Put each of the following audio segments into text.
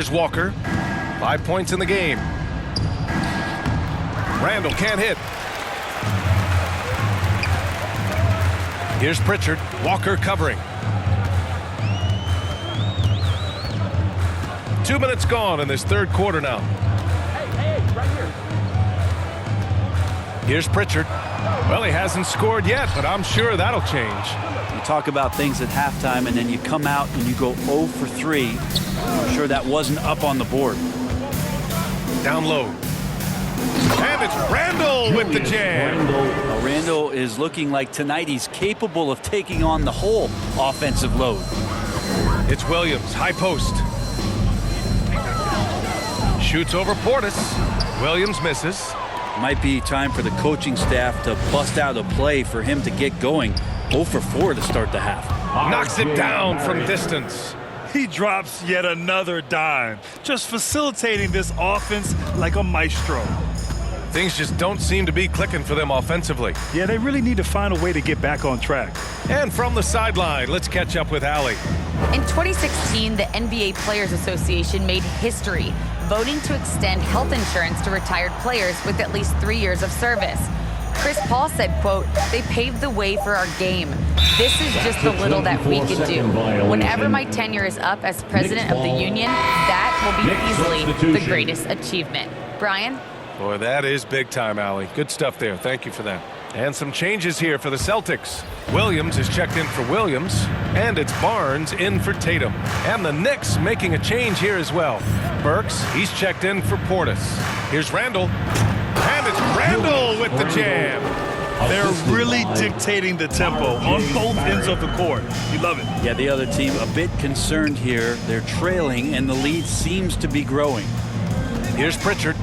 Here's Walker. 5 points in the game. Randall can't hit. Here's Pritchard. Walker covering. 2 minutes gone in this third quarter now. Here's Pritchard. Well, he hasn't scored yet, but I'm sure that'll change. You talk about things at halftime, and then you come out and you go 0 for 3. I'm sure that wasn't up on the board. Down low. And it's Randall with the jam. Well, Randall is looking like tonight he's capable of taking on the whole offensive load. It's Williams, high post. Shoots over Portis. Williams misses. Might be time for the coaching staff to bust out a play for him to get going. 0 for 4 to start the half. Knocks it down from distance. He drops yet another dime, just facilitating this offense like a maestro. Things just don't seem to be clicking for them offensively. Yeah, they really need to find a way to get back on track. And from the sideline, let's catch up with Allie. In 2016, the NBA Players Association made history, voting to extend health insurance to retired players with at least 3 years of service. Chris Paul said, quote, "They paved the way for our game. This is just the little that we could do. Whenever my tenure is up as president of the union, that will be easily the greatest achievement." Brian? Boy, that is big time, Allie. Good stuff there. Thank you for that. And some changes here for the Celtics. Williams is checked in for Williams, and it's Barnes in for Tatum. And the Knicks making a change here as well. Burks, he's checked in for Portis. Here's Randall. And it's Randall with the jam. They're really dictating the tempo on both ends of the court. You love it. Yeah, the other team a bit concerned here. They're trailing, and the lead seems to be growing. Here's Pritchard.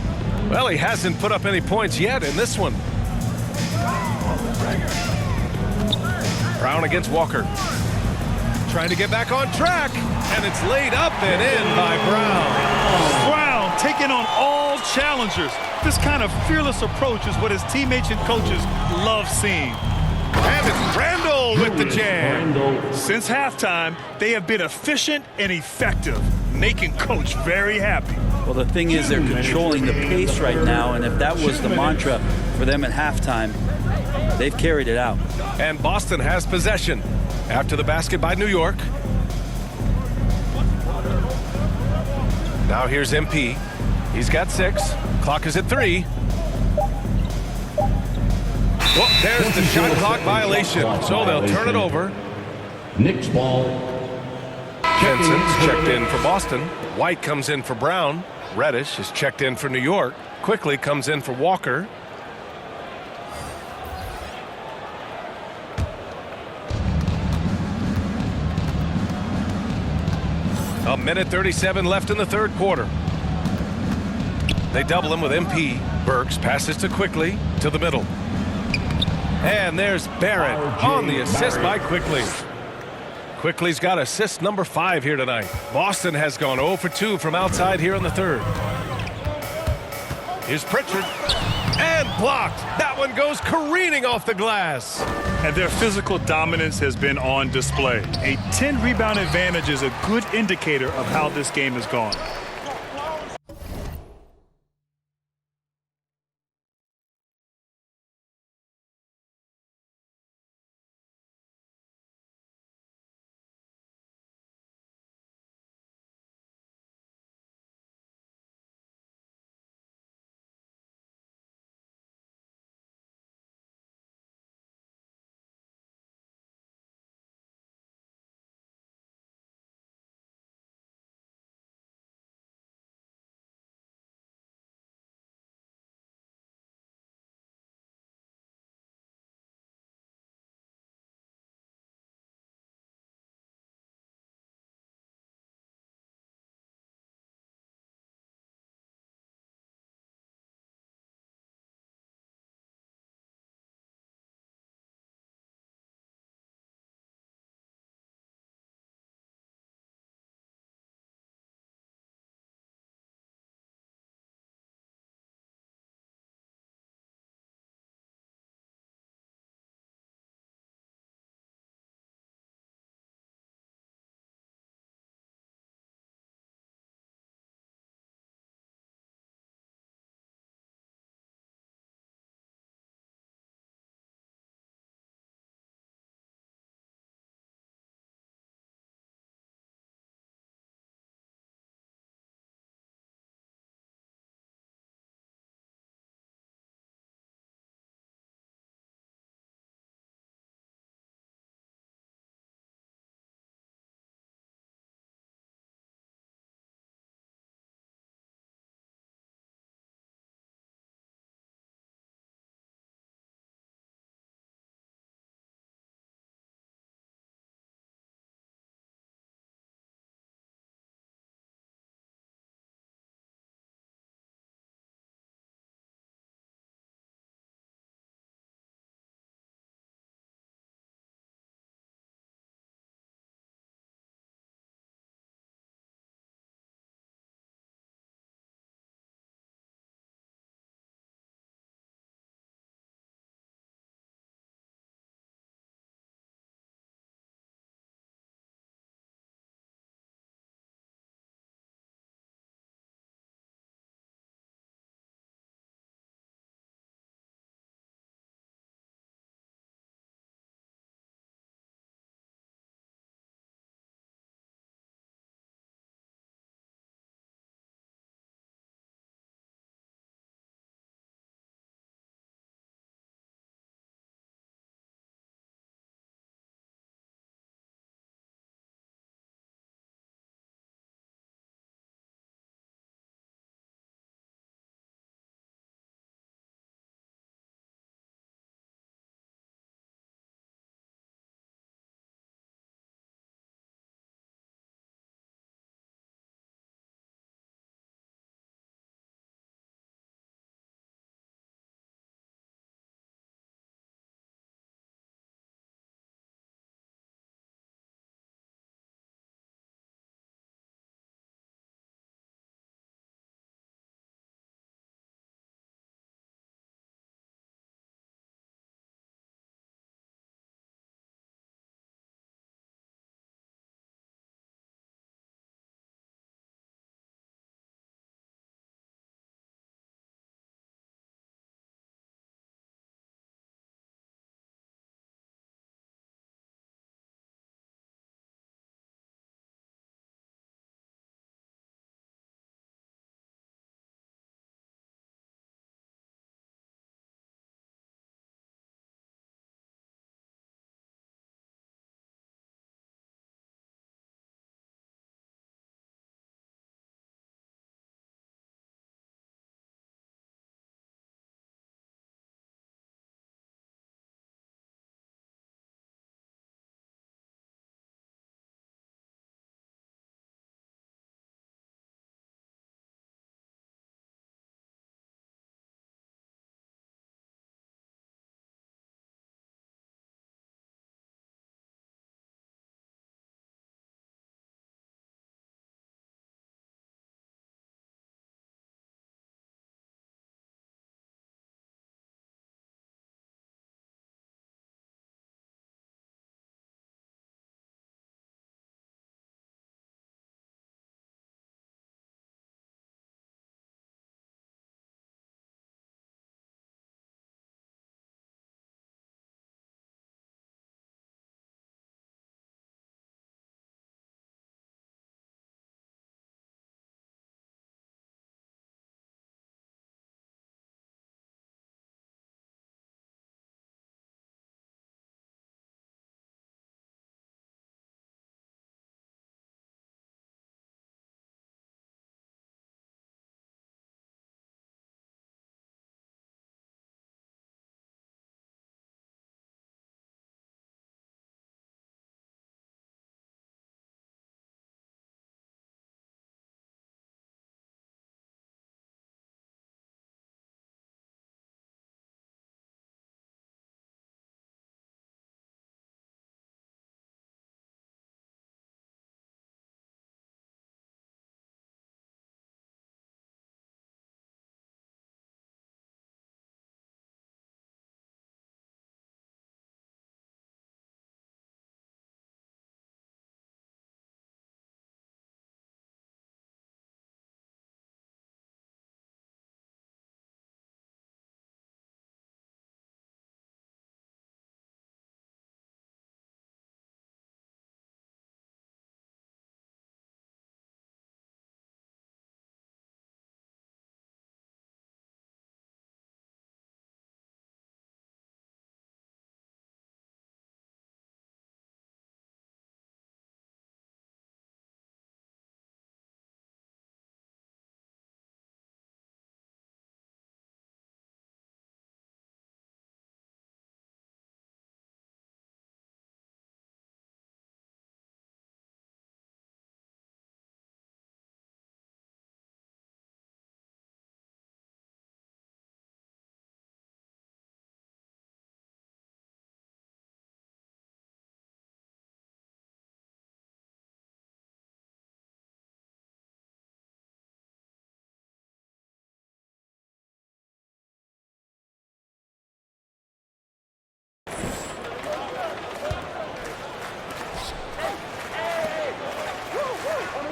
Well, he hasn't put up any points yet in this one. Brown against Walker. Trying to get back on track, and it's laid up and in by Brown. Brown taking on all challengers. This kind of fearless approach is what his teammates and coaches love seeing. And it's Randall with the jam. Since halftime, they have been efficient and effective, making Coach very happy. Well, the thing is they're controlling the pace right now, and if that was the mantra for them at halftime, they've carried it out. And Boston has possession after the basket by New York. Now here's MP. He's got 6. Clock is at 3. Well, there's the shot clock violation, so they'll turn it over. Knicks ball. Jensen's checked in for Boston. White comes in for Brown. Reddish is checked in for New York. Quickly comes in for Walker. A minute 37 left in the third quarter. They double him with MP. Burks passes to Quickly to the middle. And there's Barrett on the assist by Quickly. Quickly's got assist number 5 here tonight. Boston has gone 0 for 2 from outside here in the third. Here's Pritchard. And blocked. That one goes careening off the glass. And their physical dominance has been on display. A 10-rebound advantage is a good indicator of how this game has gone.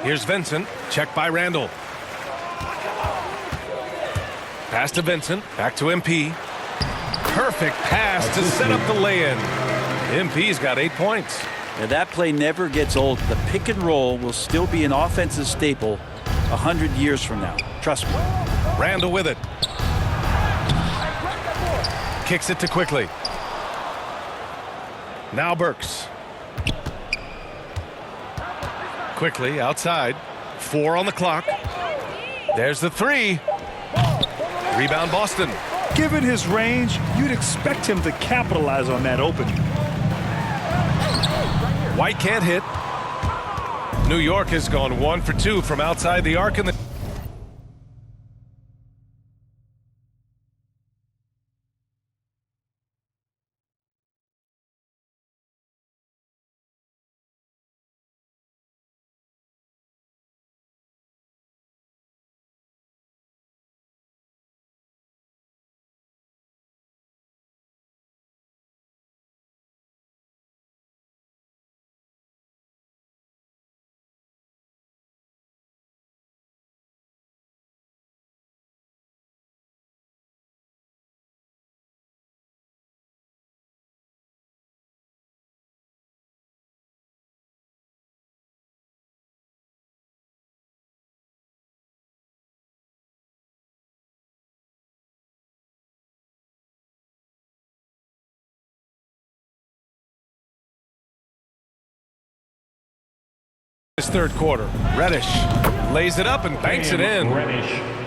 Here's Vincent. Check by Randall. Pass to Vincent. Back to MP. Perfect pass to set up the lay-in. MP's got 8 points. Now that play never gets old. The pick and roll will still be an offensive staple 100 years from now. Trust me. Randall with it. Kicks it to Quickly. Now Burks. Quickly outside. 4 on the clock. There's the 3. Rebound Boston. Given his range, you'd expect him to capitalize on that opening. White can't hit. New York has gone 1 for 2 from outside the arc in the His third quarter. Reddish lays it up and banks it in.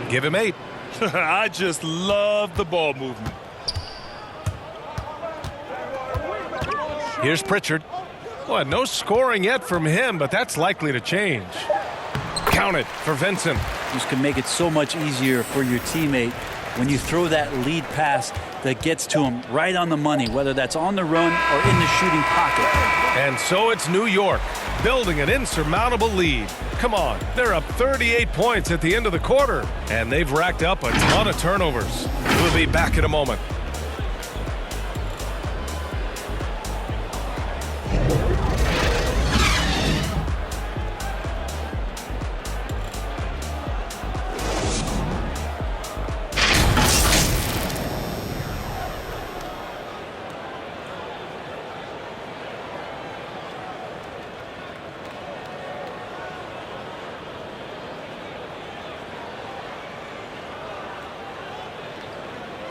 Give him 8. I just love the ball movement. Here's Pritchard. Well, no scoring yet from him, but that's likely to change. Count it for Vincent. This can make it so much easier for your teammate when you throw that lead pass that gets to him right on the money, whether that's on the run or in the shooting pocket. And so it's New York building an insurmountable lead. Come on, they're up 38 points at the end of the quarter, and they've racked up a ton of turnovers. We'll be back in a moment.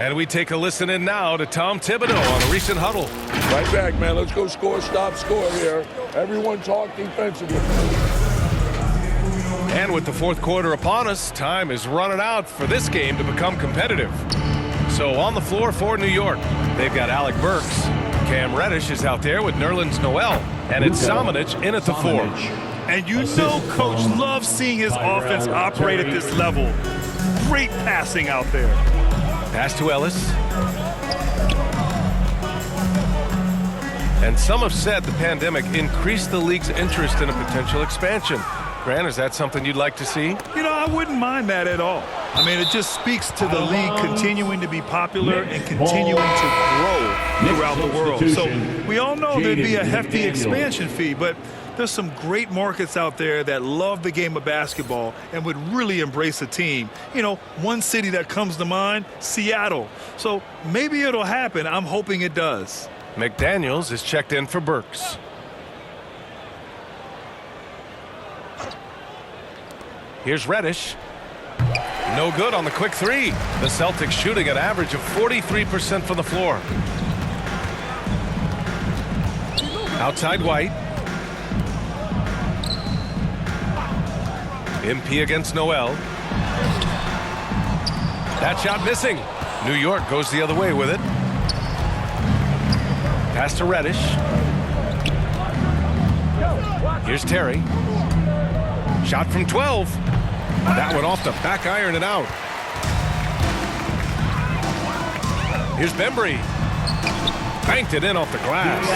And we take a listen in now to Tom Thibodeau on a recent huddle. Right back, man. Let's go score, stop, score here. Everyone talk defensively. And with the fourth quarter upon us, time is running out for this game to become competitive. So on the floor for New York, they've got Alec Burks. Cam Reddish is out there with Nerlens Noel. And it's Samanic in at the 4. And you know Coach loves seeing his offense operate at this level. Great passing out there. Pass to Ellis. And some have said the pandemic increased the league's interest in a potential expansion. Grant, is that something you'd like to see? You know, I wouldn't mind that at all. I mean, it just speaks to the league continuing to be popular and continuing to grow throughout the world. So we all know there'd be a hefty expansion fee, but there's some great markets out there that love the game of basketball and would really embrace a team. You know, one city that comes to mind, Seattle. So maybe it'll happen. I'm hoping it does. McDaniels is checked in for Burks. Here's Reddish. No good on the quick 3. The Celtics shooting an average of 43% from the floor. Outside White. MP against Noel. That shot missing. New York goes the other way with it. Pass to Reddish. Here's Terry. Shot from 12. That one off the back iron and out. Here's Bembry. Banked it in off the glass.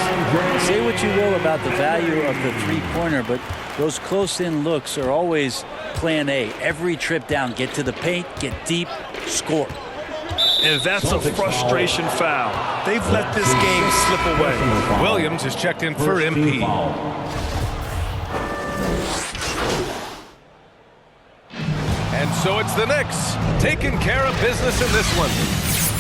Say what you will about the value of the three-pointer, but those close-in looks are always plan A. Every trip down, get to the paint, get deep, score. And that's a frustration foul. They've let this game slip away. Williams is checked in for MP. And so it's the Knicks taking care of business in this one.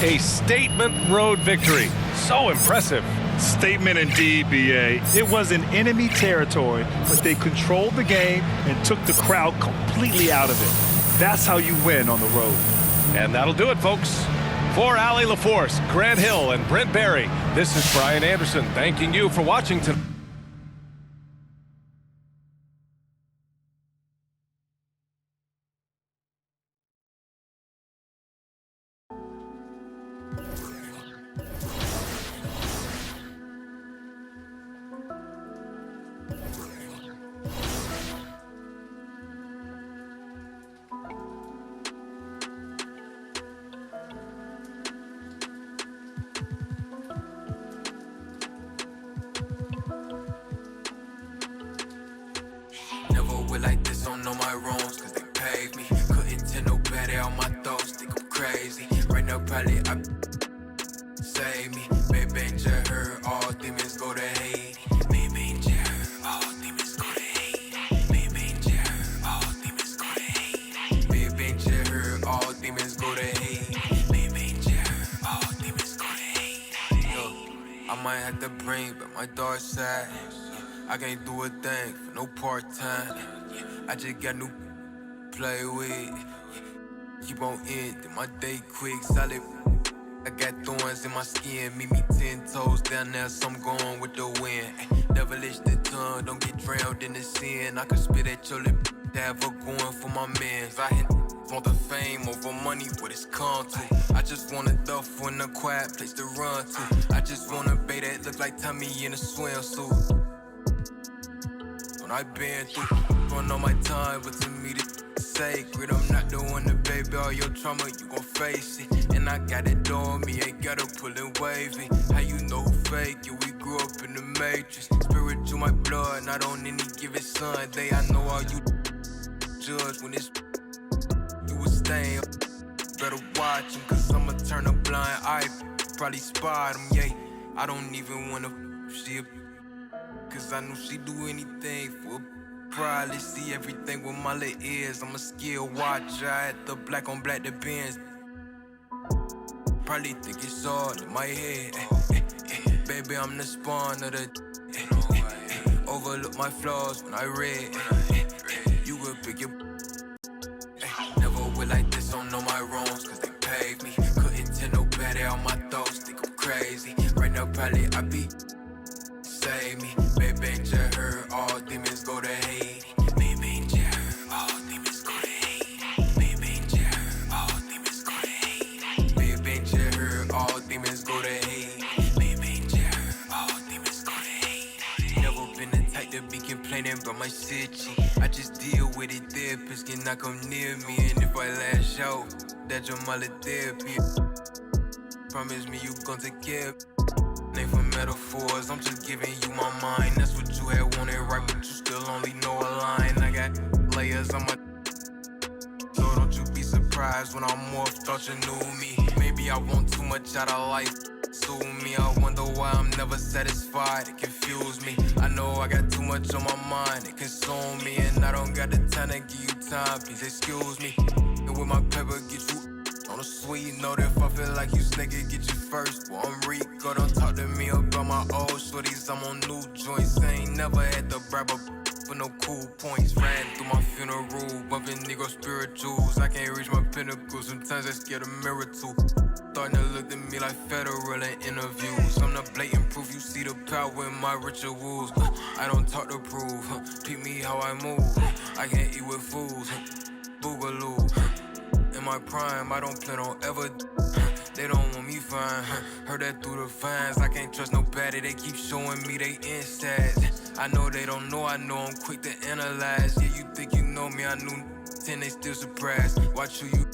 A statement road victory. So impressive. Statement indeed, B.A. It was in enemy territory, but they controlled the game and took the crowd completely out of it. That's how you win on the road. And that'll do it, folks. For Allie LaForce, Grant Hill, and Brent Barry, this is Brian Anderson thanking you for watching tonight. Never went like this, don't know my wrongs, cause they paved me. Couldn't tell nobody on my thoughts, think I'm crazy. Right now, probably I save me. Baby, just heard all demons go to Haiti. Baby, just heard all demons go to Haiti. Baby, just heard all demons go to Haiti. Baby, just heard all demons go to Haiti. Baby, just heard all demons go to Haiti. Yo, I might have to bring back my dark side. I can't do a thing for no part-time. I just got new play with. Keep on ending my day quick, solid. I got thorns in my skin, meet me 10 toes down there, so I'm going with the wind. Devilish the tongue, don't get drowned in the sin. I can spit at your lip, have her going for my mans. I want the fame over money, what it's come to. I just want a duffel in a quiet place to run to. I just want a bae that look like Tommy in a swimsuit. I've been through, run on my time, but to me it's sacred. I'm not the one to baby all your trauma, you gon' face it. And I got it on me, ain't gotta pull and wavy. How you know who fake you? We grew up in the matrix. Spiritual my blood, not on any given Sunday. I know all you judge when it's you was staying. Better watch him, cause I'ma turn a blind eye. Probably spot him, yeah. I don't even wanna see a cause I knew she'd do anything for probably see everything with my little ears. I'm a skill watcher, I had the black on black the Benz. Probably think it's all in my head. Baby, I'm the spawn of the overlook my flaws when I read. You could pick your never went like this, don't know my wrongs, cause they paved me. Couldn't tell nobody on my thoughts, think I'm crazy. Right now, probably I be save me. Baby, just heard all demons go to Haiti. Baby, just heard all demons go to Haiti. Baby, just heard all demons go to Haiti. Baby, just heard all demons go to Haiti. Baby, just heard all demons go to Haiti. Never been the type to be complaining about my city. I just deal with it, therapists cannot come near me. And if I lash out, that's your mother therapy. Promise me you gon' take care of name for metaphors, I'm just giving you my mind. That's what you had wanted, right? But you still only know a line. I got layers on my so don't you be surprised when I'm morphed, thought you knew me. Maybe I want too much out of life, sue me. I wonder why I'm never satisfied, it confused me. I know I got too much on my mind, it consumed me. And I don't got the time to give you time, please excuse me. And with my pepper, get you on a sweet note. If I feel like you snake it, get you first. Well, I'm Rico, don't talk to me about my old shorties. I'm on new joints, ain't never had to bribe a for no cool points. Ran through my funeral, bumping Negro spirituals. I can't reach my pinnacle, sometimes I scared a mirror too. Starting to look at me like federal in interviews. I'm the blatant proof, you see the power in my rituals. I don't talk to prove, peep me how I move. I can't eat with fools, boogaloo. In my prime, I don't plan on ever. They don't want me fine. Heard that through the fines. I can't trust nobody. They keep showing me they insides. I know they don't know. I know I'm quick to analyze. Yeah, you think you know me? I knew 10. They still surprised. Watch who you.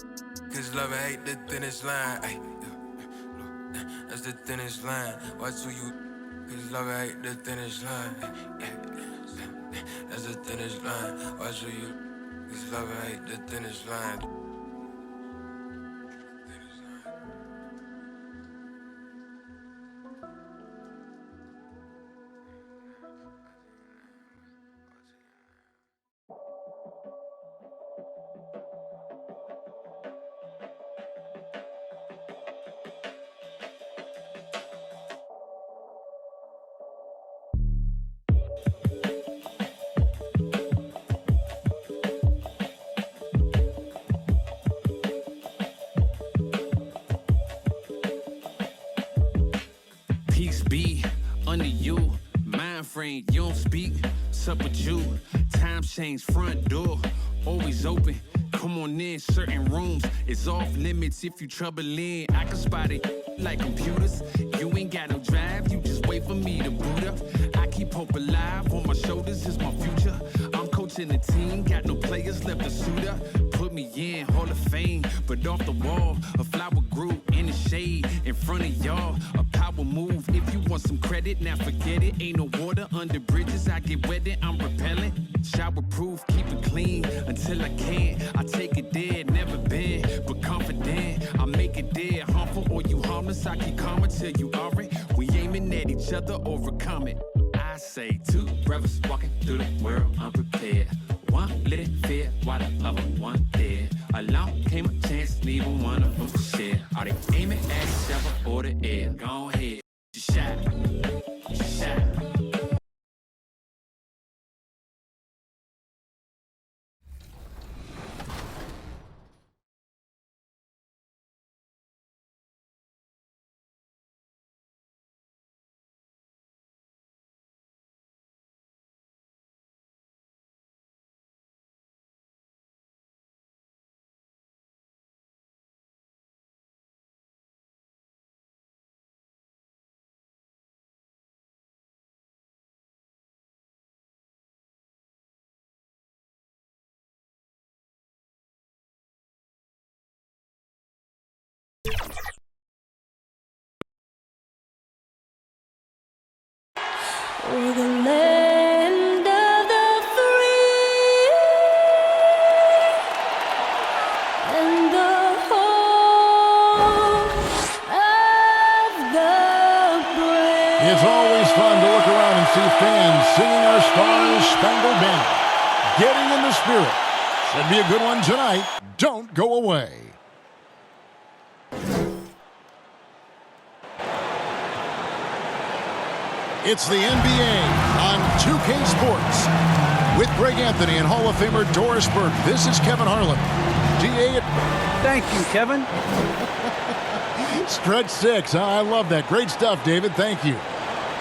Cause love and hate the thinnest line. Ay, that's the thinnest line. Watch who you. Cause love and hate the thinnest line. That's the thinnest line. Watch who you. Cause love and hate the thinnest line. be under you. Mind frame, you don't speak. Sup with you. Time change, front door always open. Come on in, certain rooms it's off limits. If you trouble in, I can spot it like computers. You ain't got no drive, you just wait for me to boot up. I keep hope alive, on my shoulders is my future. I'm coaching the team, got no players left to suit up. Put me in Hall of Fame, but off the wall, a flower grew in the shade in front of y'all. A power move, if you want some credit, now forget it. Ain't no water under bridges, I get wetted, I'm repellent. Shower proof, keep it clean until I can't. I take it there, never been, but confident. I make it there, harmful or you harmless. I keep calm until you are it. We aiming at each other, overcome it. I say two brothers walking through the world unprepared. One lit fear while the other one dead. Along came a chance, neither one of them share. Are they aiming at each other or the air? Go ahead, just shot. Shot. For the land of the free and the home of the brave. It's always fun to look around and see fans singing our Star-Spangled Banner. Getting in the spirit. Should be a good one tonight. Don't go away. It's the NBA on 2K Sports. With Greg Anthony and Hall of Famer Doris Burke, this is Kevin Harlan. DA. Thank you, Kevin. Stretch 6. I love that. Great stuff, David. Thank you.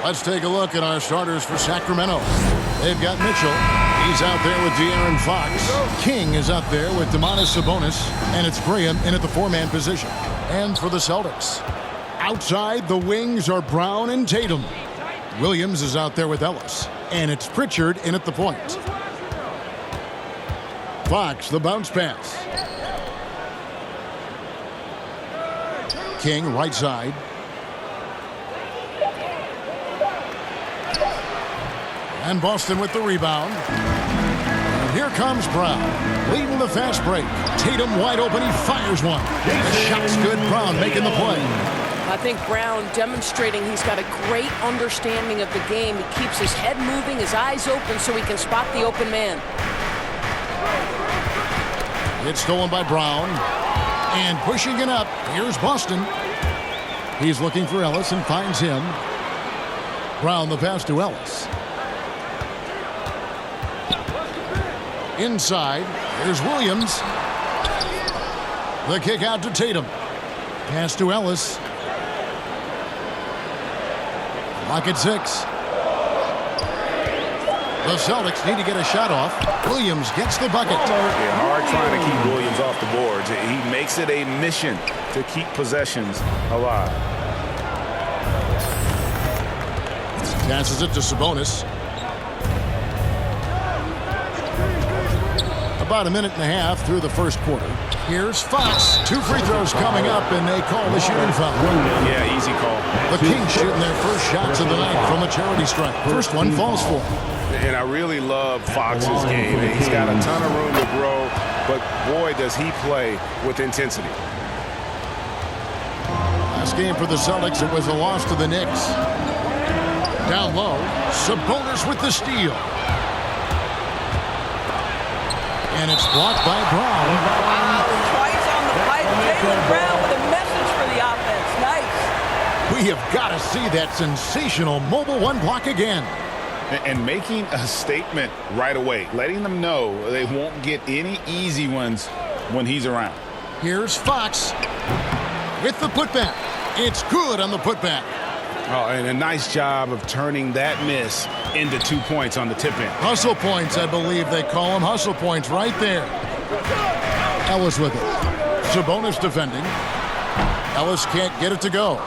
Let's take a look at our starters for Sacramento. They've got Mitchell. He's out there with De'Aaron Fox. King is out there with Domantas Sabonis. And it's Graham in at the four-man position. And for the Celtics, outside the wings are Brown and Tatum. Williams is out there with Ellis. And it's Pritchard in at the point. Fox, the bounce pass. King, right side. And Boston with the rebound. And here comes Brown, leading the fast break. Tatum wide open, he fires one. The shot's good, Brown making the play. I think Brown demonstrating he's got a great understanding of the game. He keeps his head moving, his eyes open so he can spot the open man. It's stolen by Brown. And pushing it up, here's Boston. He's looking for Ellis and finds him. Brown the pass to Ellis. Inside, here's Williams. The kick out to Tatum. Pass to Ellis. Clock at 6. The Celtics need to get a shot off. Williams gets the bucket. Yeah, hard trying to keep Williams off the boards. He makes it a mission to keep possessions alive. Passes it to Sabonis. About a minute and a half through the first quarter. Here's Fox. 2 free throws coming up, and they call the shooting foul. Yeah, easy call. The Kings shooting their first shots of the night from a charity stripe. First one falls for him. And I really love Fox's game. He's got a ton of room to grow, but boy, does he play with intensity. Last game for the Celtics, it was a loss to the Knicks. Down low, Sabonis with the steal. And it's blocked by Brown. Wow, twice on the pipe. Jaylen Brown with a message for the offense. Nice. We have got to see that sensational mobile one block again. And making a statement right away, letting them know they won't get any easy ones when he's around. Here's Fox with the putback. It's good on the putback. Oh, and a nice job of turning that miss into 2 points on the tip in. Hustle points, I believe they call them. Hustle points right there. Ellis with it. Sabonis defending. Ellis can't get it to go.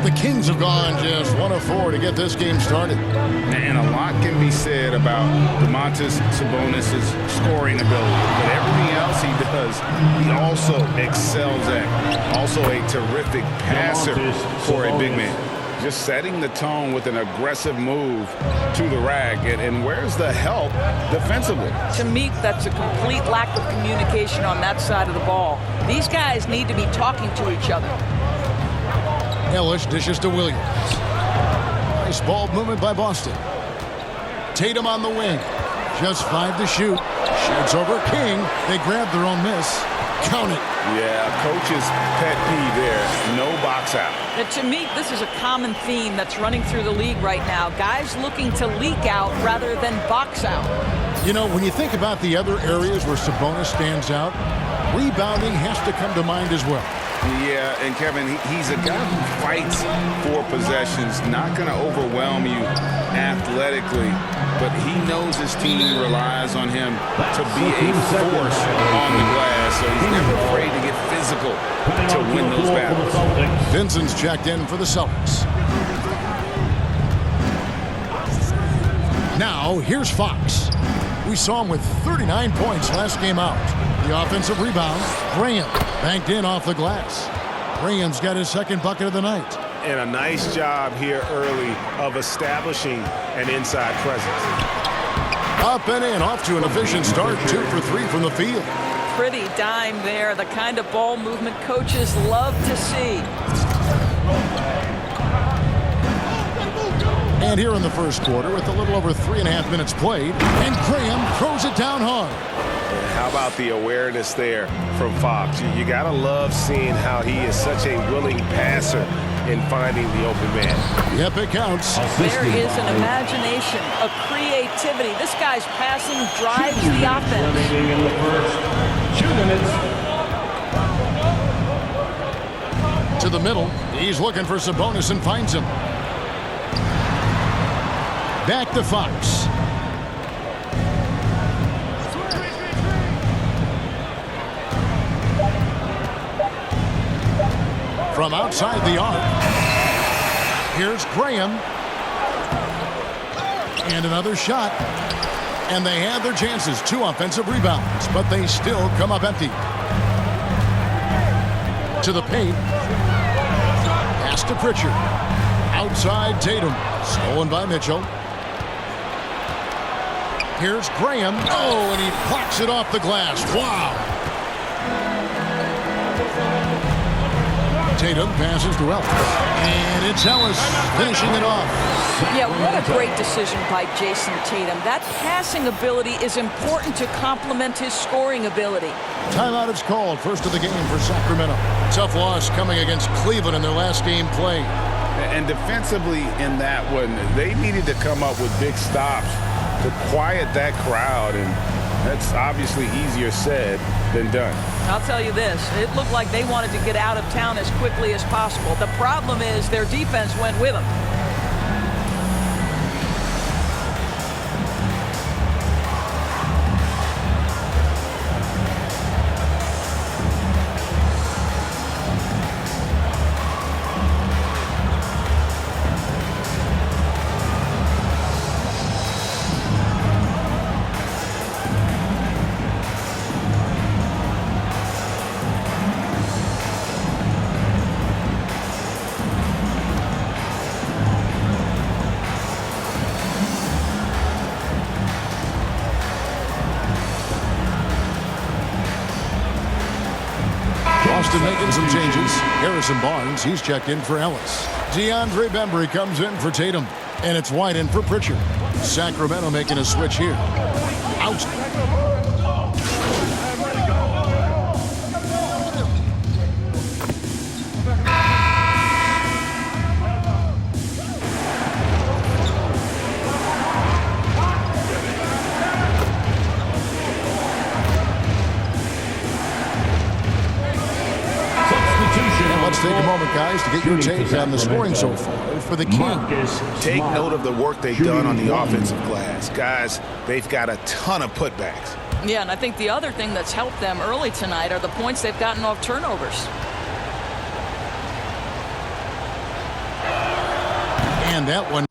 The Kings have gone just 1 of 4 to get this game started. And a lot can be said about Domantas Sabonis' scoring ability. But everything else he does, he also excels at. Also a terrific passer for a big man. Just setting the tone with an aggressive move to the rack. And where's the help defensively? To me, that's a complete lack of communication on that side of the ball. These guys need to be talking to each other. Ellis dishes to Williams. Nice ball movement by Boston. Tatum on the wing. Just 5 to shoot. Shoots over King. They grab their own miss. Count it. Yeah, coach's pet peeve there. No box out. And to me, this is a common theme that's running through the league right now. Guys looking to leak out rather than box out. You know, when you think about the other areas where Sabonis stands out, rebounding has to come to mind as well. Yeah, and Kevin, he's a guy who fights for possessions, not going to overwhelm you athletically, but he knows his team relies on him to be a force on the glass, so he's never afraid to get physical to win those battles. Vincent's checked in for the Celtics. Now, here's Fox. We saw him with 39 points last game out. The offensive rebound, Graham, banked in off the glass. Graham's got his second bucket of the night. And a nice job here early of establishing an inside presence. Up and in, off to an efficient start, 2 for 3 from the field. Pretty dime there, the kind of ball movement coaches love to see. And here in the first quarter, with a little over 3.5 minutes played, and Graham throws it down hard. How about the awareness there from Fox? You got to love seeing how he is such a willing passer in finding the open man. Yep, it counts. There is an imagination, a creativity. This guy's passing drives the offense. In the first 2 minutes. To the middle, he's looking for Sabonis and finds him. Back to Fox. From outside the arc, here's Graham. And another shot. And they had their chances. 2 offensive rebounds, but they still come up empty. To the paint. Pass to Pritchard. Outside Tatum. Stolen by Mitchell. Here's Graham. Oh, and he plucks it off the glass. Wow. Tatum passes to Ellis. And it's Ellis finishing it off. Yeah, what a great decision by Jason Tatum. That passing ability is important to complement his scoring ability. Timeout is called. First of the game for Sacramento. Tough loss coming against Cleveland in their last game played. And defensively in that one, they needed to come up with big stops to quiet that crowd, and that's obviously easier said than done. I'll tell you this, it looked like they wanted to get out of town as quickly as possible. The problem is their defense went with them. Boston making some changes. Harrison Barnes, he's checked in for Ellis. DeAndre Bembry comes in for Tatum. And it's White in for Pritchard. Sacramento making a switch here. Out. take a moment, guys, to get your take on the scoring so far for the Kings. Take note of the work they've done on the offensive glass. Guys, they've got a ton of putbacks. Yeah, and I think the other thing that's helped them early tonight are the points they've gotten off turnovers. And that one.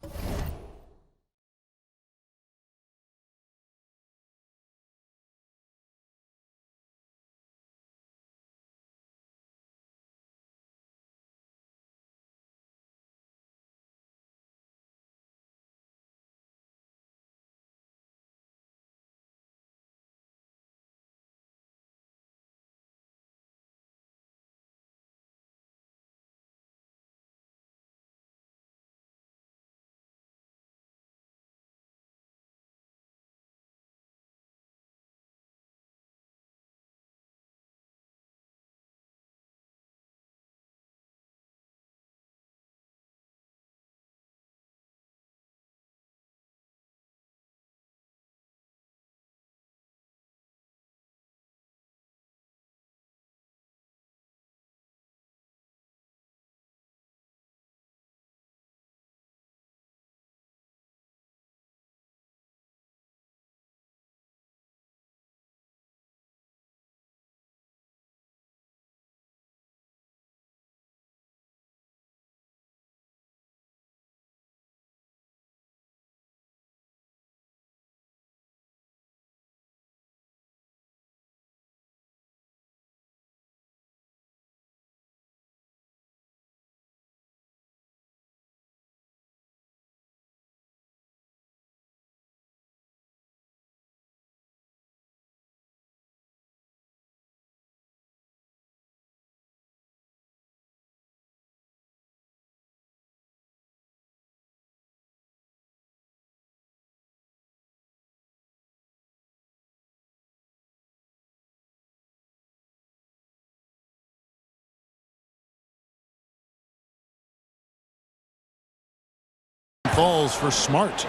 Falls for Smart.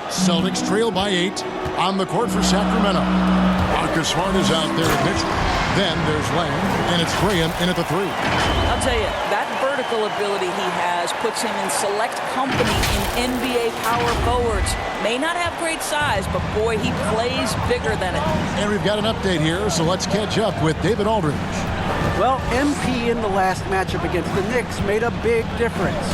Celtics trail by 8 on the court for Sacramento. Marcus Smart is out there at Mitchell. Then there's Lamb, and it's Graham in at the 3. I'll tell you, that vertical ability he has puts him in select company in NBA power forwards. May not have great size, but boy, he plays bigger than it. And we've got an update here, so let's catch up with David Aldridge. Well, MP in the last matchup against the Knicks made a big difference.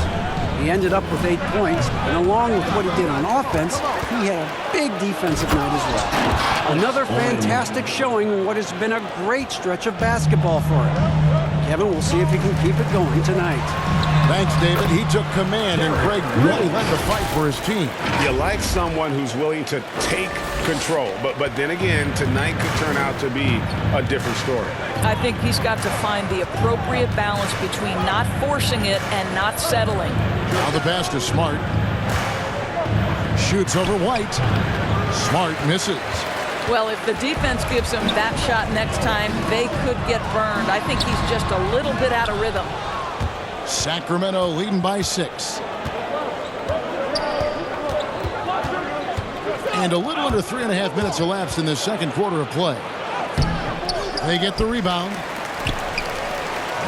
He ended up with 8 points, and along with what he did on offense, he had a big defensive night as well. Another fantastic showing in what has been a great stretch of basketball for him. Kevin, we'll see if he can keep it going tonight. Thanks, David. He took command, and Craig really led the fight for his team. You like someone who's willing to take control, but then again, tonight could turn out to be a different story. I think he's got to find the appropriate balance between not forcing it and not settling. Now the pass to Smart. Shoots over White. Smart misses. Well, if the defense gives him that shot next time, they could get burned. I think he's just a little bit out of rhythm. Sacramento leading by 6. And a little under 3.5 minutes elapsed in the second quarter of play. They get the rebound.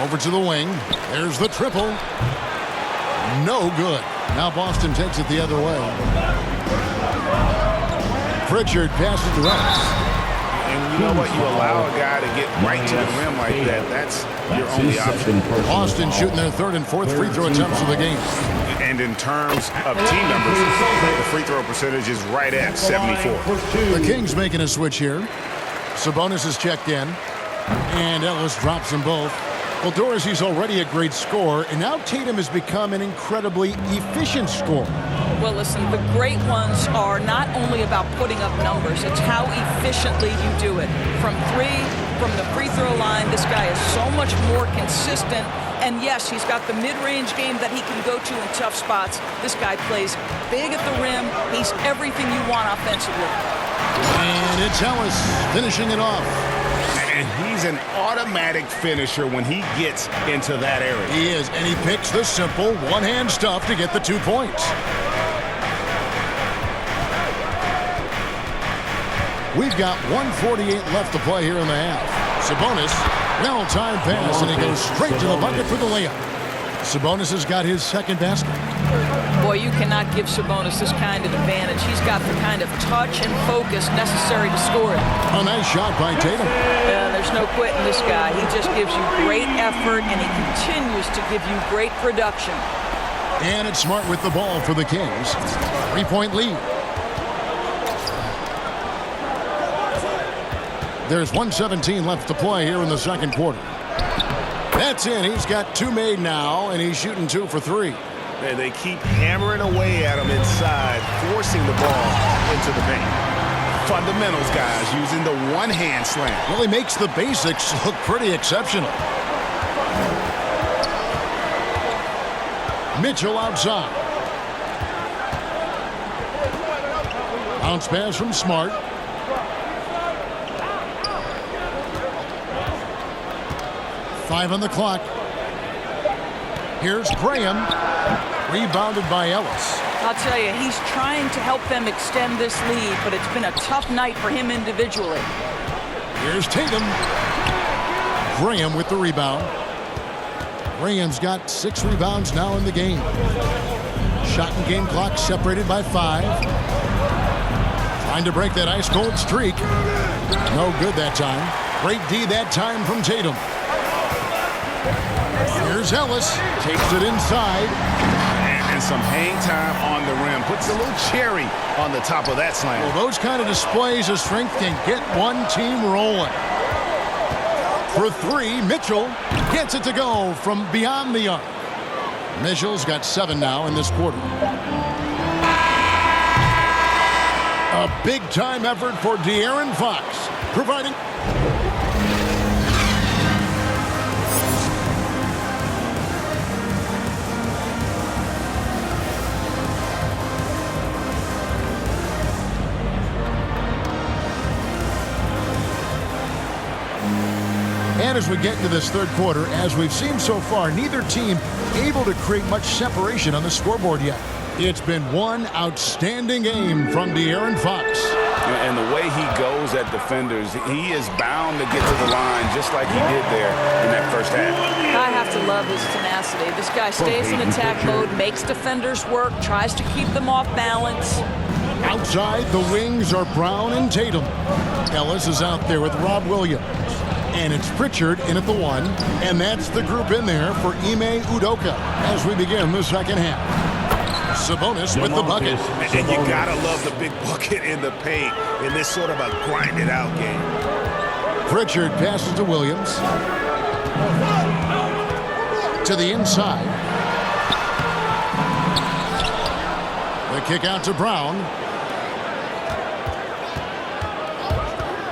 Over to the wing. There's the triple. No good. Now Boston takes it the other way. Pritchard passes to Rice. And you know what? You allow a guy to get right to the rim like that. That's your only option. Boston shooting their 3rd and 4th free throw attempts of the game. And in terms of team numbers, the free throw percentage is right at 74. The Kings making a switch here. Sabonis is checked in. And Ellis drops them both. Well, Dorsey's already a great scorer, and now Tatum has become an incredibly efficient scorer. Well, listen, the great ones are not only about putting up numbers, it's how efficiently you do it. From 3, from the free throw line, this guy is so much more consistent. And yes, he's got the mid-range game that he can go to in tough spots. This guy plays big at the rim. He's everything you want offensively. And it's Ellis finishing it off. And he's an automatic finisher when he gets into that area. He is, and he picks the simple one-hand stuff to get the 2 points. We've got 1:48 left to play here in the half. Sabonis, well-timed pass, and he goes straight to the bucket for the layup. Sabonis has got his second basket. Boy, you cannot give Sabonis this kind of advantage. He's got the kind of touch and focus necessary to score it. A nice shot by Tatum. There's no quitting this guy. He just gives you great effort, and he continues to give you great production. And it's Smart with the ball for the Kings. 3-point lead. There's 1:17 left to play here in the second quarter. That's in. He's got 2 made now, and he's shooting 2 for 3. And they keep hammering away at him inside, forcing the ball into the paint. Fundamentals, guys, using the one-hand slam. Well, he makes the basics look pretty exceptional. Mitchell outside. Bounce pass from Smart. Five on the clock. Here's Graham. Rebounded by Ellis. I'll tell you, he's trying to help them extend this lead, but it's been a tough night for him individually. Here's Tatum. Graham with the rebound. Graham's got 6 rebounds now in the game. Shot and game clock separated by 5. Trying to break that ice-cold streak. No good that time. Great D that time from Tatum. Here's Ellis. Takes it inside. And some hang time on the rim. Puts a little cherry on the top of that slam. Well, those kind of displays of strength can get one team rolling. For 3, Mitchell gets it to go from beyond the arc. Mitchell's got 7 now in this quarter. A big-time effort for De'Aaron Fox, providing... And as we get into this third quarter, as we've seen so far, neither team able to create much separation on the scoreboard yet. It's been one outstanding game from De'Aaron Fox. And the way he goes at defenders, he is bound to get to the line just like he did there in that first half. I have to love his tenacity. This guy stays in attack mode, makes defenders work, tries to keep them off balance. Outside, the wings are Brown and Tatum. Ellis is out there with Rob Williams. And it's Pritchard in at the 1. And that's the group in there for Ime Udoka as we begin the second half. Sabonis with the bucket. And you gotta love the big bucket in the paint in this sort of a grinded-out game. Pritchard passes to Williams. To the inside. The kick out to Brown.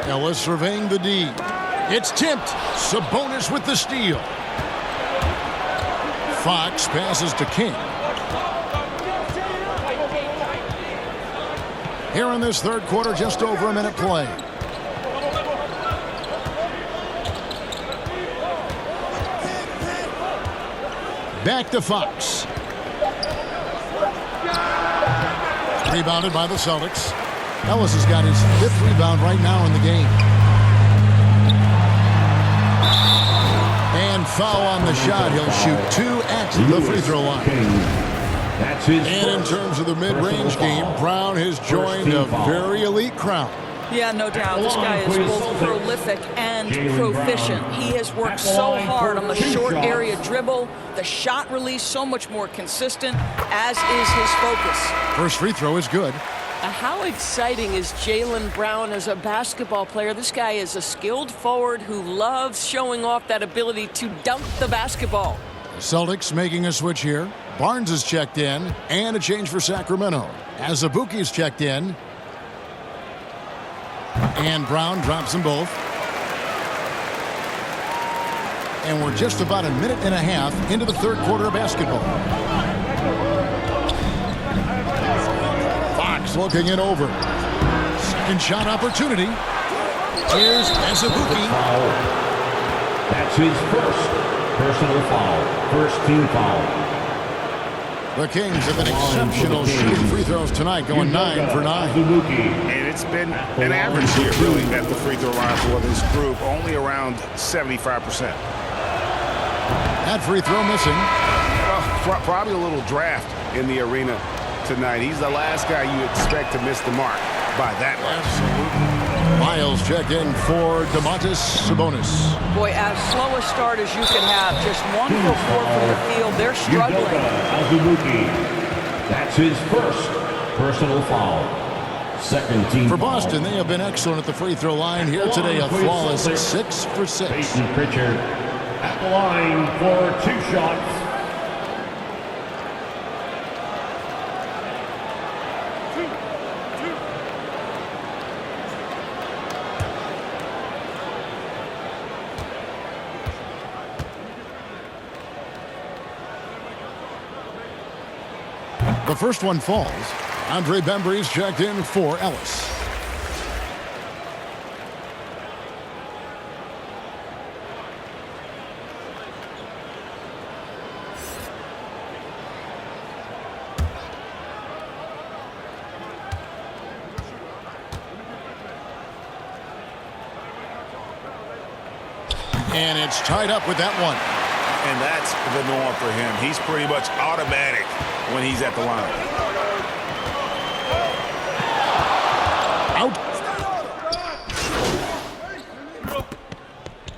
Ellis surveying the D. It's tipped. Sabonis with the steal. Fox passes to King. Here in this third quarter, just over a minute play. Back to Fox. Rebounded by the Celtics. Ellis has got his 5th rebound right now in the game. And foul on the shot. He'll shoot 2 at the free throw line. And in terms of the mid-range game, Brown has joined a very elite crowd. Yeah, no doubt. This guy is both prolific and proficient. He has worked so hard on the short area dribble, the shot release so much more consistent, as is his focus. First free throw is good. How exciting is Jaylen Brown as a basketball player? This guy is a skilled forward who loves showing off that ability to dunk the basketball. Celtics making a switch here. Barnes is checked in, and a change for Sacramento. Azubuike is checked in. And Brown drops them both. And we're just about a minute and a half into the third quarter of basketball. Fox looking it over. Second shot opportunity. Here's Azubuike. That's his first personal foul. First team foul. The Kings have been exceptional shooting free throws tonight, going 9 for 9. And it's been an average year, really, at the free throw line for this group, only around 75%. That free throw missing. Well, probably a little draft in the arena tonight. He's the last guy you expect to miss the mark by that much. Absolutely. Miles check in for Domantas Sabonis. Boy, as slow a start as you can have. Just 1 for 4 from the field. They're struggling. That's his first personal foul. Second team For foul. Boston, they have been excellent at the free throw line. Here today, a flawless 6 for 6. Peyton Pritchard at the line for 2 shots. The first one falls. Andre Bembry's checked in for Ellis. And it's tied up with that one. And that's the norm for him. He's pretty much automatic when he's at the line. Out.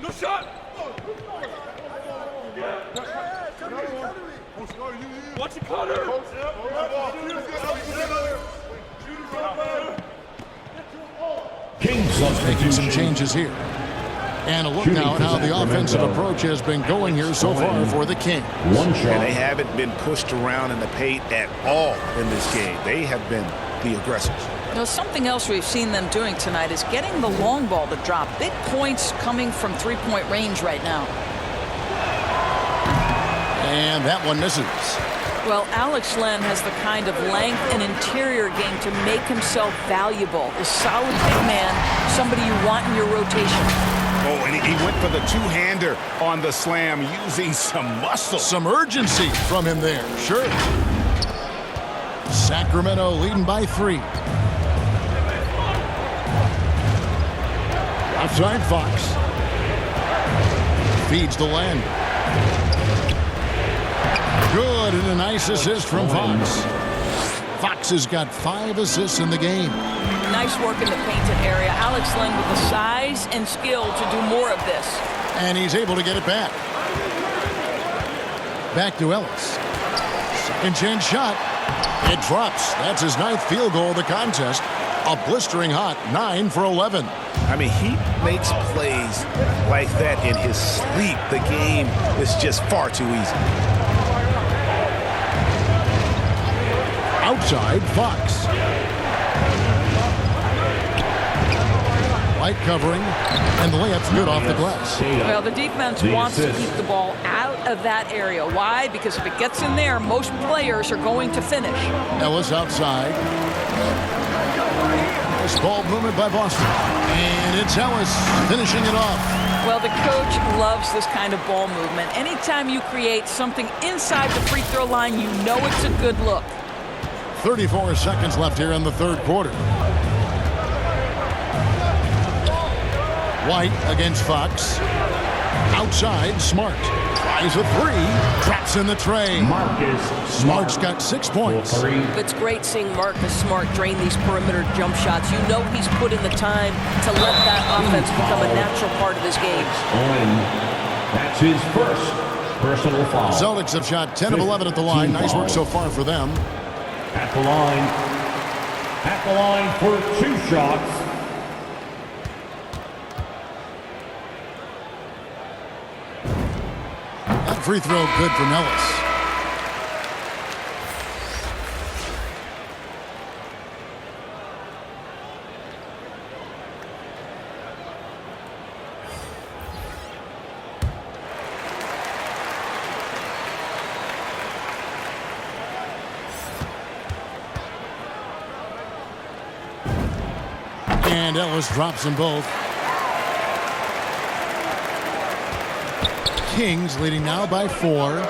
No shot. Watch it, Connor. King Making some substitution. changes here. And a look now at how the offensive approach has been going here so far for the Kings. One shot. And they haven't been pushed around in the paint at all in this game. They have been the aggressors. You know, something else we've seen them doing tonight is getting the long ball to drop. Big points coming from three-point range right now. And that one misses. Well, Alex Len has the kind of length and interior game to make himself valuable. A solid big man, somebody you want in your rotation. Oh, and he went for the two-hander on the slam using some muscle. Some urgency from him there. Sure. Sacramento leading by 3. Outside Fox. Feeds to Len. Good, and a nice assist from Fox. Fox has got 5 assists in the game. Nice work in the painted area. Alex Len with the size and skill to do more of this. And he's able to get it back. Back to Ellis. Second chance shot. It drops. That's his 9th field goal of the contest. A blistering hot 9 for 11. I mean, he makes plays like that in his sleep. The game is just far too easy. Outside, Fox. Light covering, and the layup's good off the glass. Well, the defense wants to keep the ball out of that area. Why? Because if it gets in there, most players are going to finish. Ellis outside. Nice ball movement by Boston. And it's Ellis finishing it off. Well, the coach loves this kind of ball movement. Anytime you create something inside the free throw line, you know it's a good look. 34 seconds left here in the third quarter. White against Fox. Outside, Smart. Tries a 3. Drops in the tray. Marcus Smart's got 6 points. It's great seeing Marcus Smart drain these perimeter jump shots. You know he's put in the time to let that offense become a natural part of his game. That's his first personal foul. Celtics have shot 10 of 11 at the line. Nice work so far for them. At the line for 2 shots. That free throw good from Ellis. And Ellis drops them both. Kings leading now by 4.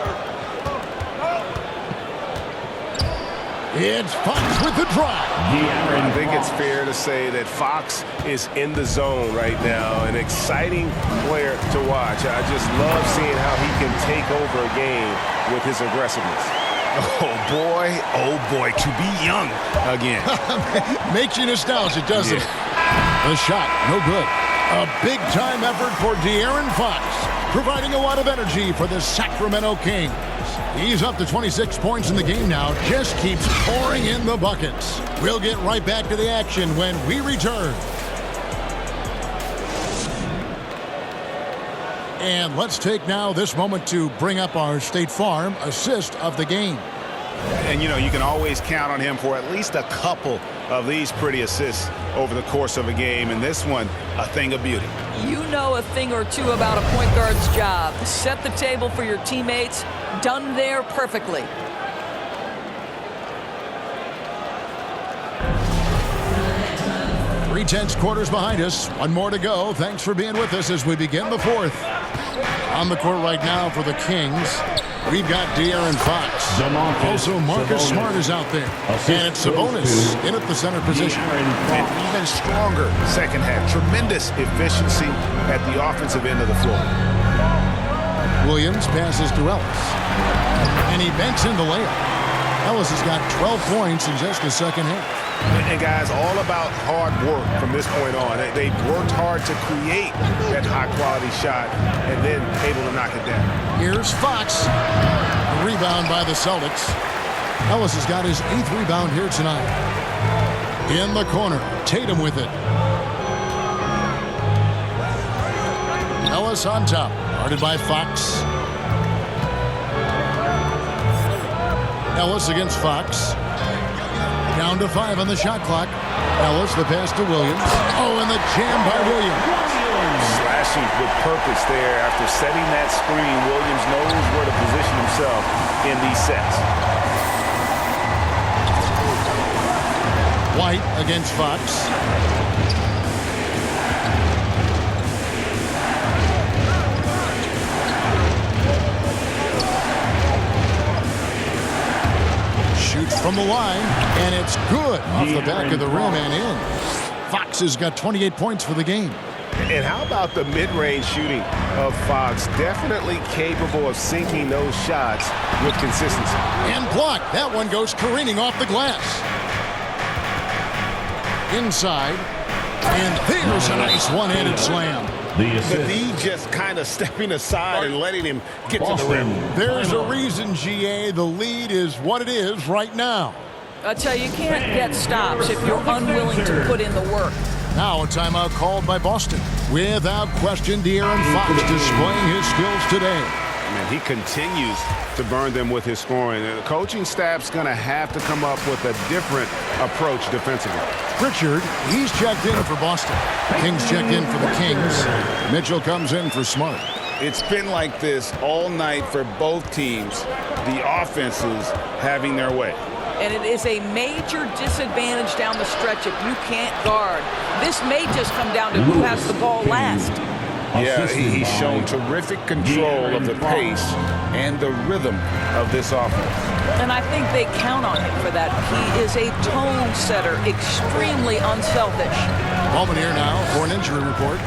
It's Fox with the drive. I think it's fair to say that Fox is in the zone right now. An exciting player to watch. I just love seeing how he can take over a game with his aggressiveness. Oh boy, to be young again. Makes you nostalgic, doesn't it? The shot, no good. A big-time effort for De'Aaron Fox, providing a lot of energy for the Sacramento Kings. He's up to 26 points in the game now, just keeps pouring in the buckets. We'll get right back to the action when we return. And let's take now this moment to bring up our State Farm assist of the game. And, you know, you can always count on him for at least a couple of these pretty assists over the course of a game. And this one, a thing of beauty. You know a thing or two about a point guard's job. Set the table for your teammates. Done there perfectly. Three-tenths quarters behind us. One more to go. Thanks for being with us as we begin the fourth. On the court right now for the Kings, we've got De'Aaron Fox. Also, Marcus Smart is out there. And it's Sabonis in at the center position. And even stronger second half. Tremendous efficiency at the offensive end of the floor. Williams passes to Ellis. And he banks in the layup. Ellis has got 12 points in just the second half. And guys, all about hard work from this point on. They worked hard to create that high-quality shot and then able to knock it down. Here's Fox. A rebound by the Celtics. Ellis has got his 8th rebound here tonight. In the corner, Tatum with it. Ellis on top, guarded by Fox. Ellis against Fox. Down to 5 on the shot clock. Ellis, the pass to Williams. Oh, and the jam by Williams. Slashing with purpose there. After setting that screen, Williams knows where to position himself in these sets. White against Fox. Shoots from the line, and it's good off the back of the rim and in. Fox has got 28 points for the game. And how about the mid-range shooting of Fox? Definitely capable of sinking those shots with consistency. And blocked. That one goes careening off the glass. Inside. And there's a nice one-handed slam. The D just kind of stepping aside and letting him get to the rim. There's a reason, GA. The lead is what it is right now. I tell you, you can't get stops if you're unwilling to put in the work. Now a timeout called by Boston. Without question, De'Aaron Fox displaying his skills today. Man, he continues to burn them with his scoring. And the coaching staff's going to have to come up with a different approach defensively. Pritchard, he's checked in for Boston. Kings checked in for the Kings. Mitchell comes in for Smart. It's been like this all night for both teams. The offenses having their way. And it is a major disadvantage down the stretch if you can't guard. This may just come down to who has the ball last. Yeah, he's shown terrific control of the pace and the rhythm of this offense. And I think they count on him for that. He is a tone setter, extremely unselfish. Moment here now for an injury report.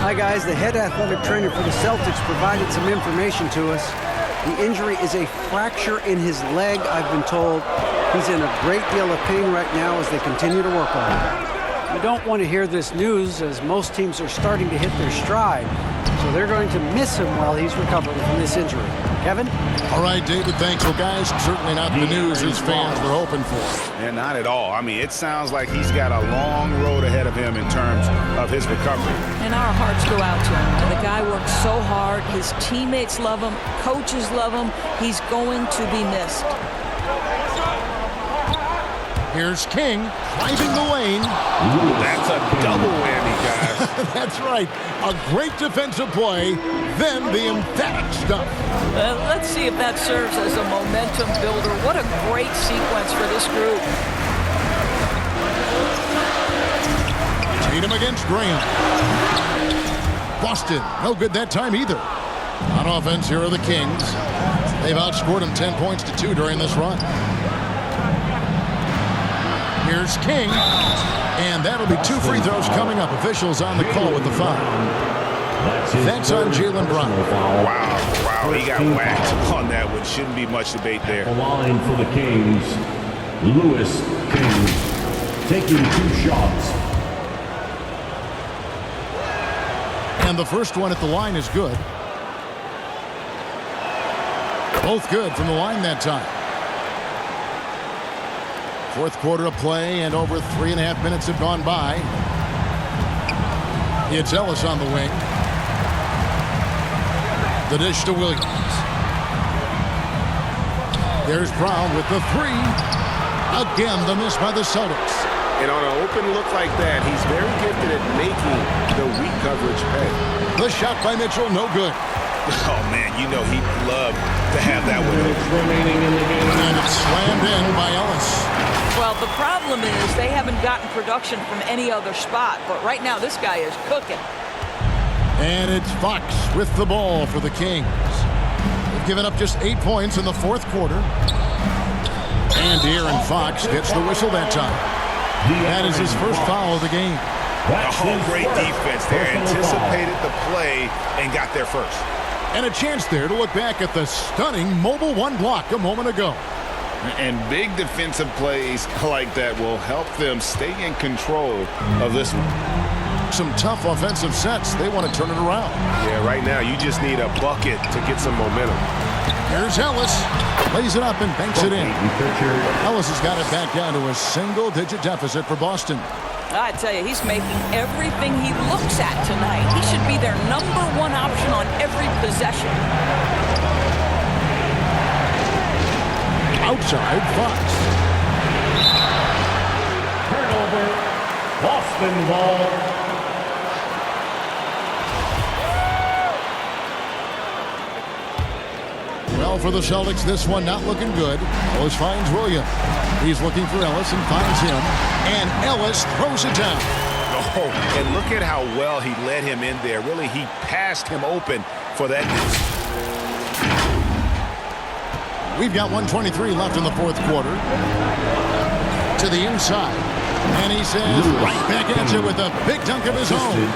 Hi, guys. The head athletic trainer for the Celtics provided some information to us. The injury is a fracture in his leg, I've been told. He's in a great deal of pain right now as they continue to work on him. You don't want to hear this news as most teams are starting to hit their stride. So they're going to miss him while he's recovering from this injury. Kevin? All right, David, thanks. Well, guys, certainly not the news his fans were hoping for. And not at all. I mean, it sounds like he's got a long road ahead of him in terms of his recovery. And our hearts go out to him. The guy works so hard. His teammates love him. Coaches love him. He's going to be missed. Here's King driving the lane. That's a double whammy, guys. That's right. A great defensive play, then the emphatic stuff. Let's see if that serves as a momentum builder. What a great sequence for this group. Tatum against Graham. Boston, no good that time either. On offense, here are the Kings. They've outscored them 10 points to 2 during this run. Here's King. And that'll be 2 free throws coming up. Officials on the call with the foul. That's on Jaylen Brown. Wow, he got whacked on that one. Shouldn't be much debate there. The line for the Kings, Louis King, taking 2 shots. And the first one at the line is good. Both good from the line that time. Fourth quarter of play, and over 3.5 minutes have gone by. It's Ellis on the wing. The dish to Williams. There's Brown with the 3. Again, the miss by the Celtics. And on an open look like that, he's very gifted at making the weak coverage pay. The shot by Mitchell, no good. Oh, man, you know he'd love to have that one. And it's slammed in by Ellis. Well, the problem is they haven't gotten production from any other spot, but right now this guy is cooking. And it's Fox with the ball for the Kings. They've given up just 8 points in the fourth quarter. And De'Aaron Fox gets the whistle that time. That is his first foul of the game. Oh, great defense there. Anticipated the play and got there first. And a chance there to look back at the stunning mobile 1 block a moment ago. And big defensive plays like that will help them stay in control of this one. Some tough offensive sets. They want to turn it around. Yeah, right now you just need a bucket to get some momentum. Here's Ellis. Lays it up and banks it in. Ellis has got it back down to a single-digit deficit for Boston. I tell you, he's making everything he looks at tonight. He should be their #1 option on every possession. Outside, Fox. Turnover, Boston ball. Well, for the Celtics, this one not looking good. Ellis finds Williams. He's looking for Ellis and finds him. And Ellis throws it down. Oh, and look at how well he led him in there. Really, he passed him open for that. We've got 1:23 left in the fourth quarter. To the inside. And he says right back at you with a big dunk of his own.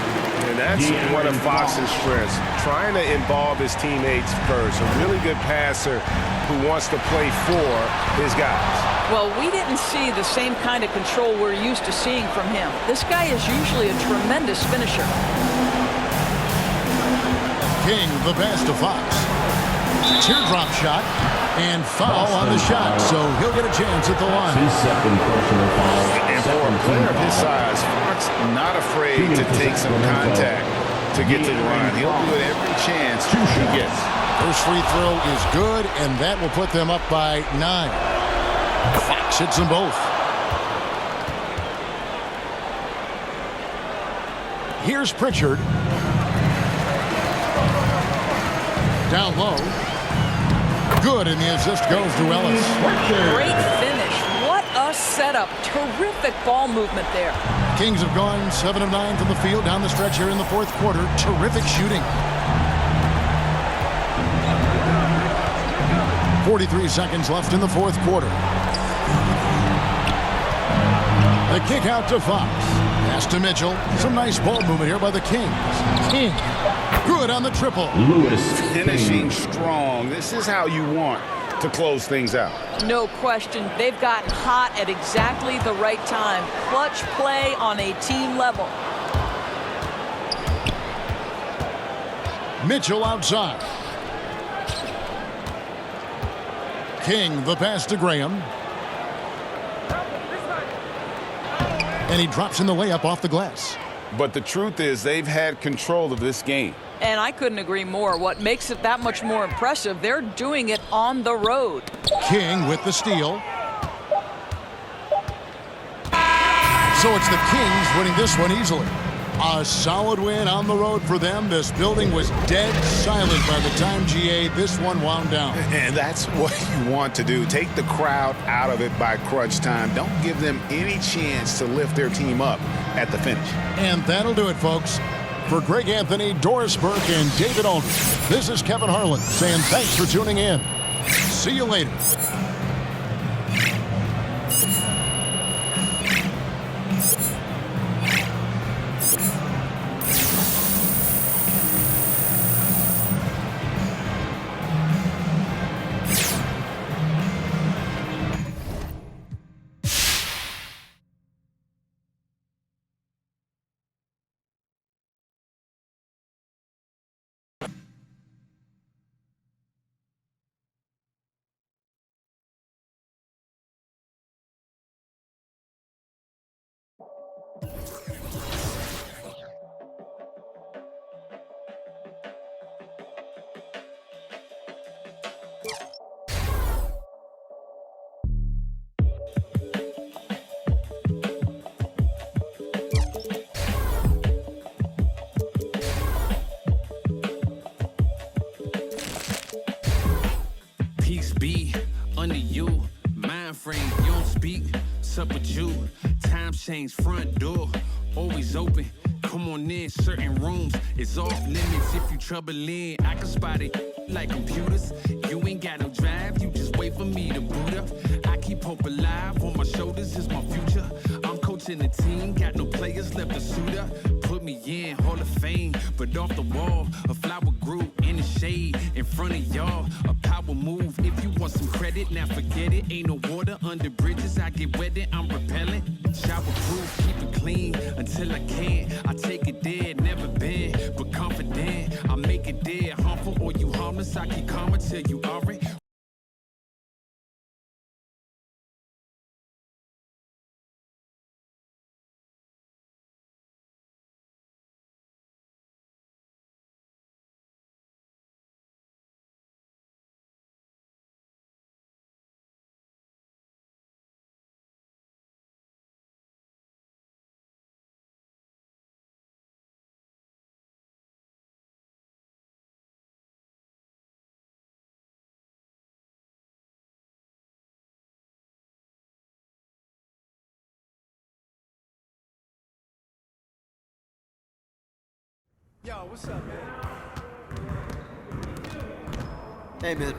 And that's one of Fox's strengths, trying to involve his teammates first. A really good passer who wants to play for his guys. Well, we didn't see the same kind of control we're used to seeing from him. This guy is usually a tremendous finisher. King, the pass to Fox. Teardrop shot and foul on the shot, so he'll get a chance at the line. His second personal foul. And for a player of his size, Fox not afraid to take some contact to get to the line. He'll do it every chance he gets. First free throw is good, and that will put them up by 9. Fox hits them both. Here's Pritchard. Down low. Good, and the assist goes to Ellis. Great finish. What a setup. Terrific ball movement there. Kings have gone 7 of 9 from the field down the stretch here in the fourth quarter. Terrific shooting. 43 seconds left in the fourth quarter. The kick out to Fox. Pass to Mitchell. Some nice ball movement here by the Kings. King. Good on the triple. Louis finishing strong. This is how you want to close things out. No question. They've gotten hot at exactly the right time. Clutch play on a team level. Mitchell outside. King, the pass to Graham. And he drops in the layup off the glass. But the truth is they've had control of this game. And I couldn't agree more. What makes it that much more impressive, they're doing it on the road. King with the steal. So it's the Kings winning this one easily. A solid win on the road for them. This building was dead silent by the time, GA, this one wound down. And that's what you want to do. Take the crowd out of it by crunch time. Don't give them any chance to lift their team up at the finish. And that'll do it, folks. For Greg Anthony, Doris Burke, and David Aldridge, this is Kevin Harlan saying thanks for tuning in. See you later. under you. Mind frame, you don't speak. Sup with you. Time change, front door always open. Come on in, certain rooms it's off limits. If you trouble in, I can spot it like computers. You ain't got no drive, you just wait for me to boot up. I keep hope alive, on my shoulders is my future. I'm coaching the team, got no players left to suit up. Put me in, Hall of Fame, but off the wall, a flower grew in the shade in front of y'all. A power move, if you want some credit, now forget it. Ain't no water under bridges, I get wetted, I'm repellent. Shower proof, keep it clean until I can. I take it there, never been, but confident. I make it there, harmful or you harmless. I keep calm until you are it. Yo, what's up, man? Hey, man.